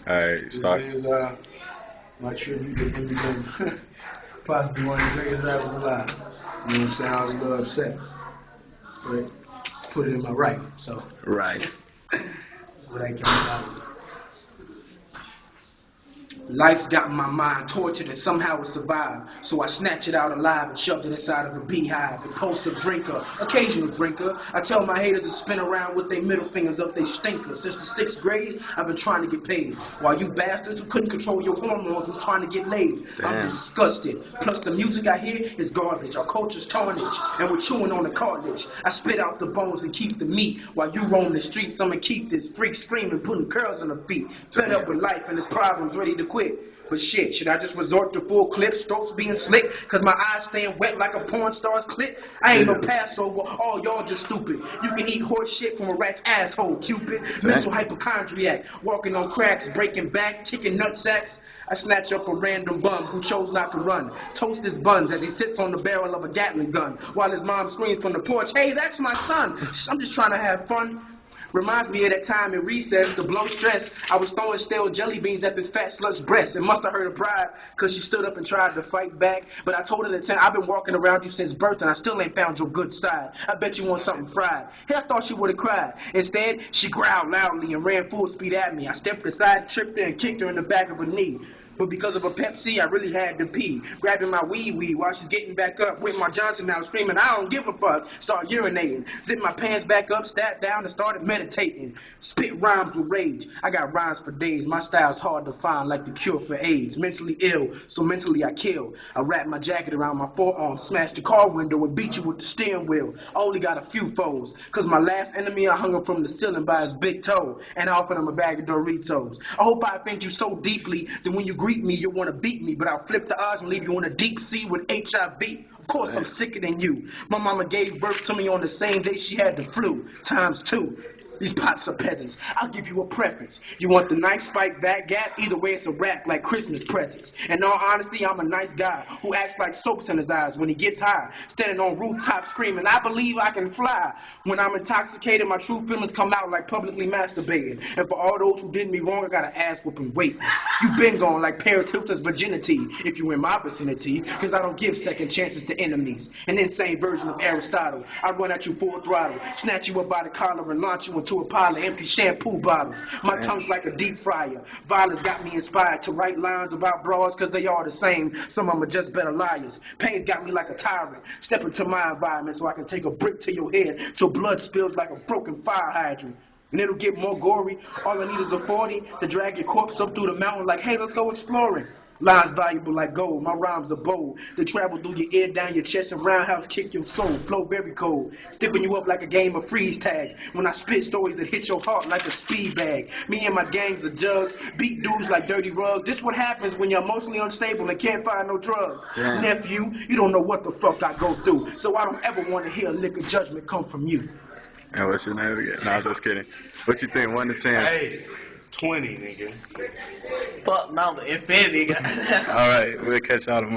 Alright, start. This is my tribute to Eminem. Possibly one of the greatest rappers alive. You know what I'm saying? I was a little upset. But put it in my right. So Right. what I came out with. Life's got my mind tortured and somehow it survived. So I snatch it out alive and shoved it inside of a beehive. Impulsive drinker, occasional drinker. I tell my haters to spin around with their middle fingers up they stinker. Since the 6th grade, I've been trying to get paid. While you bastards who couldn't control your hormones was trying to get laid. Damn. I'm disgusted. Plus the music I hear is garbage. Our culture's tarnished and we're chewing on the cartilage. I spit out the bones and keep the meat. While you roam the streets, I'ma keep this freak screaming, putting curls on her feet. Fed up with life and its problems, ready to quit. But shit, should I just resort to full clips, strokes being slick, cause my eyes staying wet like a porn star's clit? I ain't no Passover, all y'all just stupid. You can eat horse shit from a rat's asshole, Cupid. Mental hypochondriac, walking on cracks, breaking backs, kicking nutsacks. I snatch up a random bum who chose not to run. Toast his buns as he sits on the barrel of a Gatling gun, while his mom screams from the porch, hey, that's my son. I'm just trying to have fun. Reminds me of that time in recess, to blow stress. I was throwing stale jelly beans at this fat slut's breast. It must have hurt her pride, cause she stood up and tried to fight back. But I told her to 10, I've been walking around you since birth and I still ain't found your good side. I bet you want something fried. Hey, I thought she would've cried. Instead, she growled loudly and ran full speed at me. I stepped aside, tripped her, and kicked her in the back of her knee. But because of a Pepsi, I really had to pee. Grabbing my wee-wee while she's getting back up with my Johnson now screaming, I don't give a fuck. Start urinating. Zipped my pants back up, sat down, and started meditating. Spit rhymes with rage. I got rhymes for days. My style's hard to find like the cure for AIDS. Mentally ill, so mentally I kill. I wrap my jacket around my forearm, smash the car window, and beat you with the steering wheel. I only got a few foes, cause my last enemy I hung him from the ceiling by his big toe, and I offered him a bag of Doritos. I hope I offend you so deeply that when you greet me, you want to beat me, but I'll flip the odds and leave you in a deep sea with HIV. Of course, I'm sicker than you. My mama gave birth to me on the same day she had the flu, ×2. These pots are peasants. I'll give you a preference. You want the knife spike back gap? Either way, it's a wrap like Christmas presents. In all honesty, I'm a nice guy who acts like soaps in his eyes when he gets high. Standing on rooftops screaming, I believe I can fly. When I'm intoxicated, my true feelings come out like publicly masturbating. And for all those who did me wrong, I got an ass whooping weight. You been gone like Paris Hilton's virginity if you in my vicinity, cause I don't give second chances to enemies. An insane version of Aristotle. I run at you full throttle, snatch you up by the collar and launch you into a pile of empty shampoo bottles. My tongue's like a deep fryer. Violence got me inspired to write lines about broads cause they all the same. Some of them are just better liars. Pain's got me like a tyrant. Step into my environment so I can take a brick to your head till blood spills like a broken fire hydrant. And it'll get more gory. All I need is a 40 to drag your corpse up through the mountain like, hey, let's go exploring. Lines valuable like gold, my rhymes are bold. They travel through your ear, down your chest, and roundhouse kick your soul. Flow very cold, stiffen you up like a game of freeze tag. When I spit stories that hit your heart like a speed bag. Me and my gangs of jugs, beat dudes like dirty rugs. This what happens when you're emotionally unstable and can't find no drugs. Damn. Nephew, you don't know what the fuck I go through, so I don't ever want to hear a lick of judgment come from you. And what's your name again? No, I'm just kidding. What you think, 1 to 10? Hey, 20, nigga. Fuck no, the infinity. Alright, we'll catch y'all tomorrow.